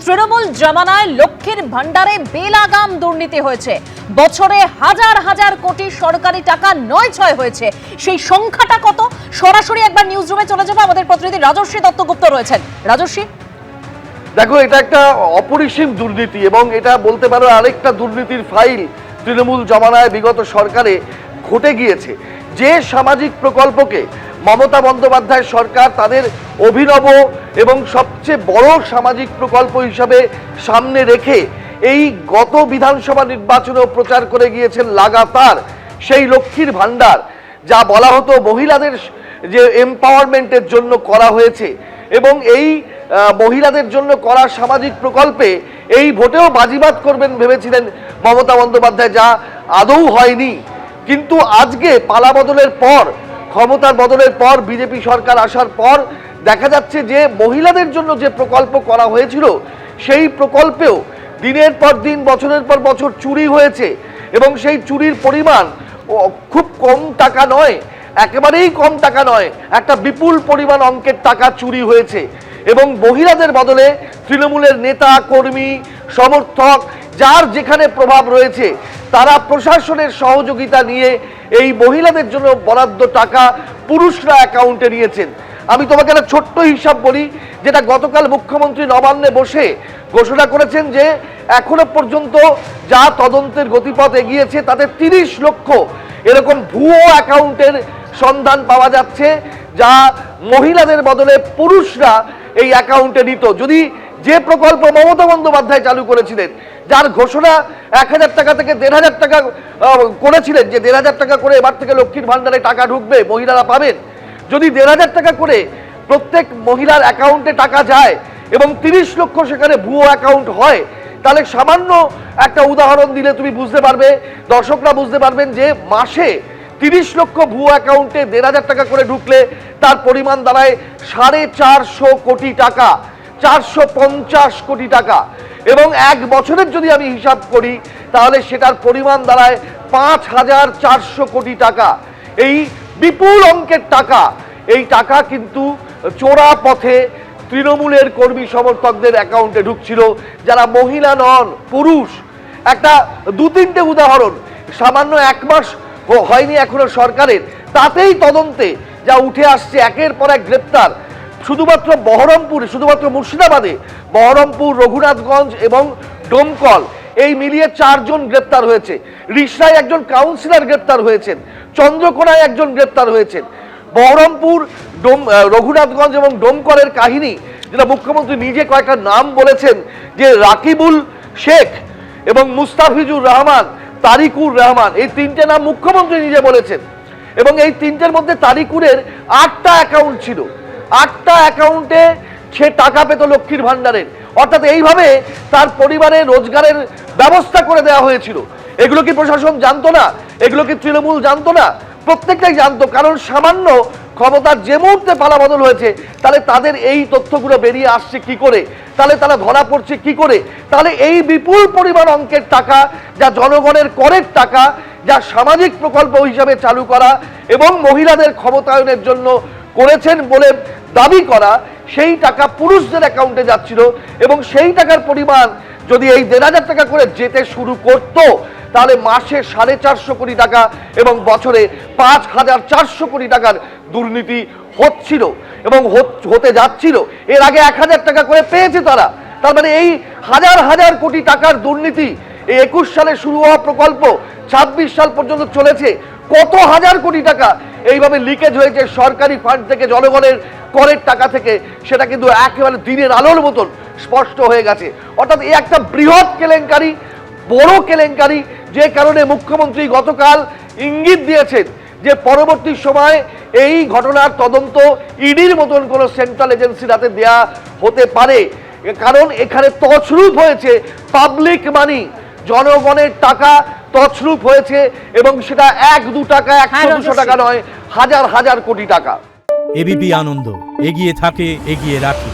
তৃণমূল জমানায় লক্ষ্মীর ভান্ডারে বেলাগাম দুর্নীতি হয়েছে। বছরে হাজার হাজার কোটি সরকারি টাকা নয় ছয় হয়েছে। সেই সংখ্যাটা কত? সরাসরি একবার নিউজ রুমে চলে যাবো, আমাদের প্রতিনিধি রাজশ্রী দত্তগুপ্ত রয়েছেন। রাজশ্রী, দেখো, এটা একটা অপরিসীম দুর্নীতি এবং এটা বলতে পারো আরেকটা দুর্নীতির ফাইল তৃণমূল জমানায় বিগত সরকারে ঘটে গিয়েছে। যে সামাজিক প্রকল্পকে মমতা বন্দ্যোপাধ্যায় সরকার তাদের অভিনব এবং সবচেয়ে বড় সামাজিক প্রকল্প হিসাবে সামনে রেখে এই গত বিধানসভা নির্বাচনেও প্রচার করে গিয়েছেন লাগাতার, সেই লক্ষ্মীর ভান্ডার যা বলা হতো মহিলাদের যে এম্পাওয়ারমেন্টের জন্য করা হয়েছে এবং এই মহিলাদের জন্য করা সামাজিক প্রকল্পে এই ভোটেও বাজিমাত করবেন ভেবেছিলেন মমতা বন্দ্যোপাধ্যায়, যা আদৌ হয়নি। কিন্তু আজকে পালা বদলের পর, ক্ষমতার বদলের পর, বিজেপি সরকার আসার পর দেখা যাচ্ছে যে মহিলাদের জন্য যে প্রকল্প করা হয়েছিল সেই প্রকল্পেও দিনের পর দিন, বছরের পর বছর চুরি হয়েছে এবং সেই চুরির পরিমাণ খুব কম টাকা নয়, একেবারেই কম টাকা নয়, একটা বিপুল পরিমাণ অঙ্কের টাকা চুরি হয়েছে। এবং মহিলাদের বদলে তৃণমূলের নেতা, কর্মী, সমর্থক, যার যেখানে প্রভাব রয়েছে তারা প্রশাসনের সহযোগিতা নিয়ে এই মহিলাদের জন্য বরাদ্দ টাকা পুরুষরা অ্যাকাউন্টে নিয়েছেন। আমি তোমাকে একটা ছোট্ট হিসাব বলি, যেটা গতকাল মুখ্যমন্ত্রী নবান্নে বসে ঘোষণা করেছেন যে এখনো পর্যন্ত যা তদন্তের গতিপথ এগিয়েছে তাতে 30 লক্ষ এরকম ভুয়ো অ্যাকাউন্টের সন্ধান পাওয়া যাচ্ছে, যা মহিলাদের বদলে পুরুষরা এই অ্যাকাউন্টে নিত। যদি যে প্রকল্প মমতা বন্দ্যোপাধ্যায় চালু করেছিলেন, যার ঘোষণা 1000 টাকা থেকে 1500 টাকা করেছিলেন, যে 1500 টাকা করে এবার থেকে লক্ষ্মীর ভান্ডারে টাকা ঢুকবে, মহিলারা পাবেন, যদি 1500 টাকা করে প্রত্যেক মহিলার অ্যাকাউন্টে টাকা যায় এবং 30 লক্ষ সেখানে ভুয়ো অ্যাকাউন্ট হয়, তাহলে সামান্য একটা উদাহরণ দিলে তুমি বুঝতে পারবে, দর্শকরা বুঝতে পারবেন যে মাসে 30 লক্ষ ভুয়ো অ্যাকাউন্টে 1500 টাকা করে ঢুকলে তার পরিমাণ দাঁড়ায় 450 কোটি টাকা, 450 কোটি টাকা। এবং এক বছরের যদি আমি হিসাব করি তাহলে সেটার পরিমাণ দাঁড়ায় 5400 কোটি টাকা। এই বিপুল অঙ্কের টাকা, এই টাকা কিন্তু চোরা পথে তৃণমূলের কর্মী সমর্থকদের অ্যাকাউন্টে ঢুকছিল, যারা মহিলা নন, পুরুষ। একটা 2-3টে উদাহরণ, সামান্য 1 মাস হয়নি এখনো সরকারের, তাতেই তদন্তে যা উঠে আসছে, একের পর এক গ্রেপ্তার। শুধুমাত্র বহরমপুরে, শুধুমাত্র মুর্শিদাবাদে বহরমপুর, রঘুনাথগঞ্জ এবং ডোমকল, এই মিলিয়ে 4 জন গ্রেপ্তার হয়েছে। রিষড়ায় একজন কাউন্সিলর গ্রেপ্তার হয়েছেন, চন্দ্রকোনায় একজন গ্রেপ্তার হয়েছেন। বহরমপুর, রঘুনাথগঞ্জ এবং ডোমকলের কাহিনী, যেটা মুখ্যমন্ত্রী নিজে কয়েকটা নাম বলেছেন, যে রাকিবুল শেখ এবং মুস্তাফিজুর রহমান, তারিকুর রহমান, এই 3টে নাম মুখ্যমন্ত্রী নিজে বলেছেন। এবং এই 3টের মধ্যে তারিকুরের 8টা অ্যাকাউন্ট ছিল, 8টা অ্যাকাউন্টে সে টাকা পেত লক্ষ্মীর ভান্ডারের। অর্থাৎ এইভাবে তার পরিবারের রোজগারের ব্যবস্থা করে দেওয়া হয়েছিল। এগুলো কি প্রশাসন জানতো না? এগুলো কি তৃণমূল জানতো না? প্রত্যেকটাই জানতো, কারণ সামান্য ক্ষমতার যে মুহূর্তে পালা বদল হয়েছে, তাহলে তাদের এই তথ্যগুলো বেরিয়ে আসছে কি করে, তাহলে তারা ধরা পড়ছে কি করে, তাহলে এই বিপুল পরিমাণ অঙ্কের টাকা, যা জনগণের করের টাকা, যা সামাজিক প্রকল্প হিসাবে চালু করা এবং মহিলাদের ক্ষমতায়নের জন্য করেছেন বলে দাবি করা, সেই টাকা পুরুষদের অ্যাকাউন্টে যাচ্ছিল। এবং সেই টাকার পরিমাণ যদি এই 1500 টাকা করে যেতে শুরু করতো, তাহলে মাসে 450 কোটি টাকা এবং বছরে 5400 কোটি টাকার দুর্নীতি হচ্ছিল এবং হতে যাচ্ছিল। এর আগে 1000 টাকা করে পেয়েছে তারা। তার মানে এই হাজার হাজার কোটি টাকার দুর্নীতি, এই 21 সালে শুরু হওয়া প্রকল্প 26 সাল পর্যন্ত চলেছে। কত হাজার কোটি টাকা এইভাবে লিকেজ হয়েছে সরকারি ফান্ড থেকে, জনগণের করের টাকা থেকে, সেটা কিন্তু একেবারে দিনের আলোর মতন স্পষ্ট হয়ে গেছে। অর্থাৎ এই একটা বৃহৎ কেলেঙ্কারি, বড় কেলেঙ্কারি, যে কারণে মুখ্যমন্ত্রী গতকাল ইঙ্গিত দিয়েছেন যে পরবর্তী সময় এই ঘটনার তদন্ত ইডির মতন কোনো সেন্ট্রাল এজেন্সির হাতে দেয়া হতে পারে, কারণ এখানে তছরূপ হয়েছে পাবলিক মানি, জনগণের টাকা তছরূপ হয়েছে এবং সেটা 1-2 টাকা, 100-200 টাকা নয়, হাজার হাজার কোটি টাকা। এবিপি আনন্দ, এগিয়ে থাকে, এগিয়ে রাখে।